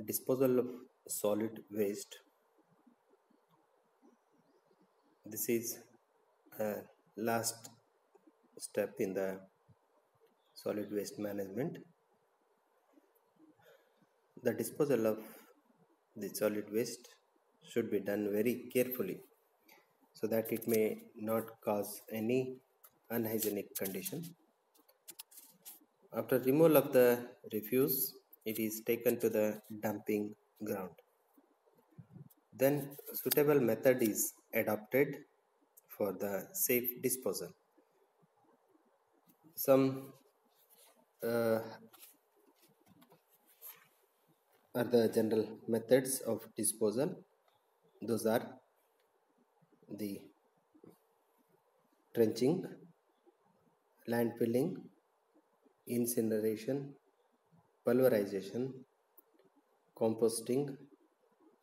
Disposal of solid waste. This is a last step in the solid waste management. The disposal of the solid waste should be done very carefully so that it may not cause any unhygienic condition. After removal of the refuse, it is taken to the dumping ground. Then suitable method is adopted for the safe disposal. Some are the general methods of disposal. Those are the trenching, landfilling, incineration, pulverization, composting,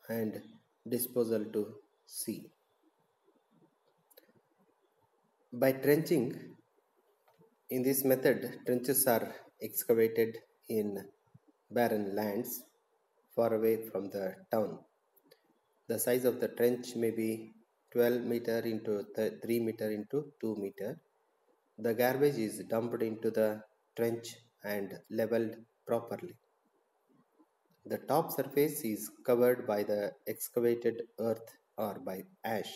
and disposal to sea. By trenching, in this method, trenches are excavated in barren lands far away from the town. The size of the trench may be 12 meter into 3 meter into 2 meter. The garbage is dumped into the trench and leveled properly. The top surface is covered by the excavated earth or by ash.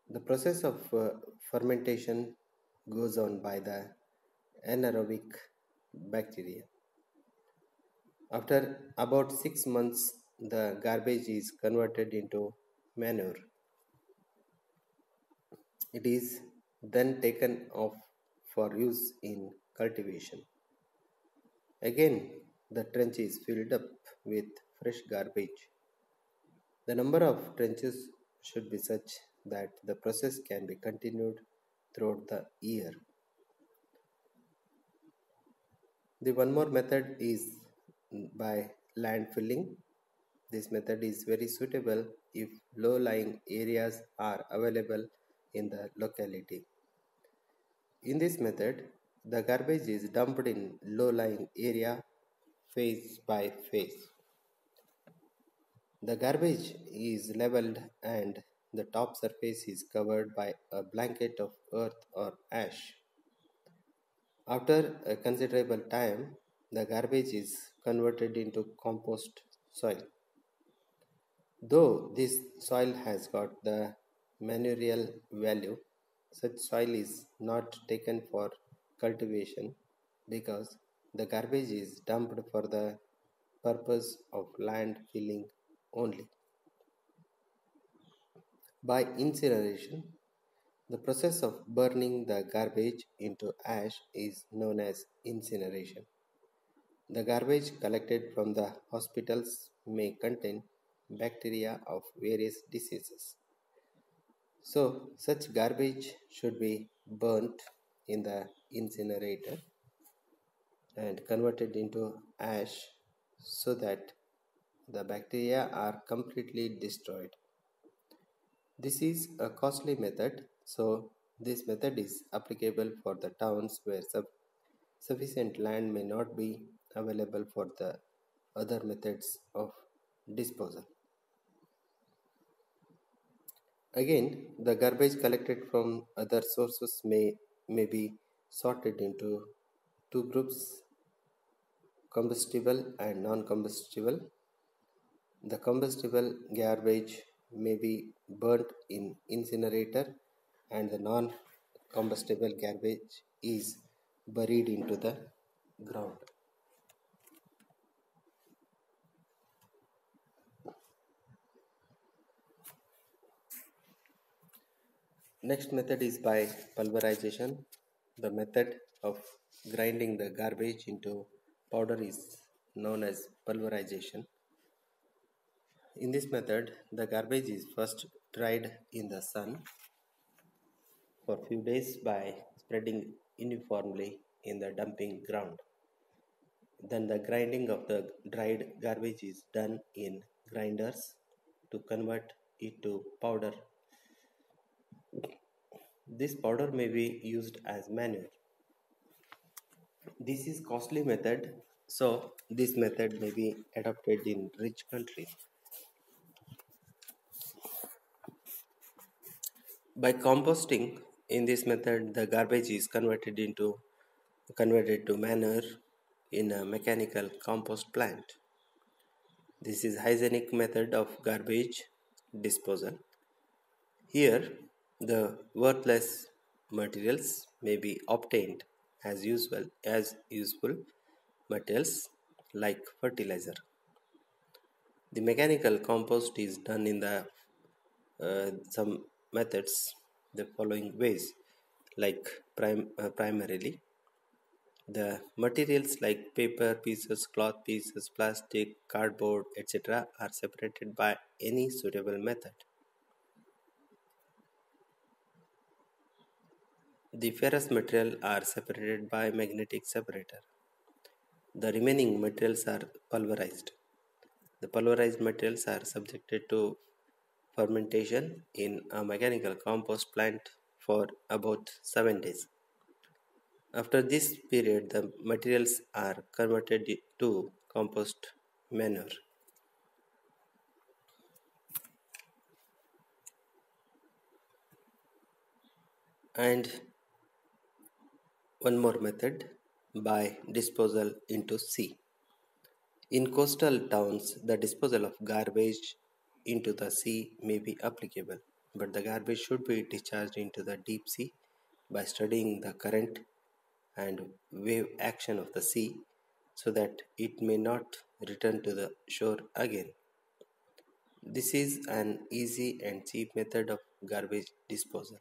The process of fermentation goes on by the anaerobic bacteria. After about 6 months, the garbage is converted into manure. It is then taken off for use in cultivation. Again, the trench is filled up with fresh garbage. The number of trenches should be such that the process can be continued throughout the year. The one more method is by landfilling. This method is very suitable if low-lying areas are available in the locality. In this method, the garbage is dumped in low-lying area phase by phase. The garbage is leveled and the top surface is covered by a blanket of earth or ash. After a considerable time, the garbage is converted into compost soil. Though this soil has got the manurial value, such soil is not taken for cultivation because the garbage is dumped for the purpose of land filling only. By incineration, the process of burning the garbage into ash is known as incineration. The garbage collected from the hospitals may contain bacteria of various diseases. So, such garbage should be burnt in the incinerator and converted into ash so that the bacteria are completely destroyed. This is a costly method, so this method is applicable for the towns where sufficient land may not be available for the other methods of disposal. Again, the garbage collected from other sources may be sorted into two groups, combustible and non-combustible. The combustible garbage may be burnt in incinerator and the non-combustible garbage is buried into the ground. Next method is by pulverization. The method of grinding the garbage into powder is known as pulverization. In this method, the garbage is first dried in the sun for few days by spreading uniformly in the dumping ground. Then the grinding of the dried garbage is done in grinders to convert it to powder. This powder may be used as manure. This is costly method So, this method may be adopted in rich countries. By composting, in this method, the garbage is converted to manure in a mechanical compost plant. This is hygienic method of garbage disposal. Here, the worthless materials may be obtained as useful materials like fertilizer. The mechanical compost is done in the some methods the following ways, like primarily the materials like paper pieces, cloth pieces, plastic, cardboard, etc. are separated by any suitable method. The ferrous material are separated by magnetic separator. The remaining materials are pulverized. The pulverized materials are subjected to fermentation in a mechanical compost plant for about 7 days. After this period, the materials are converted to compost manure. And one more method, by disposal into sea. In coastal towns, the disposal of garbage into the sea may be applicable, but the garbage should be discharged into the deep sea by studying the current and wave action of the sea so that it may not return to the shore again. This is an easy and cheap method of garbage disposal.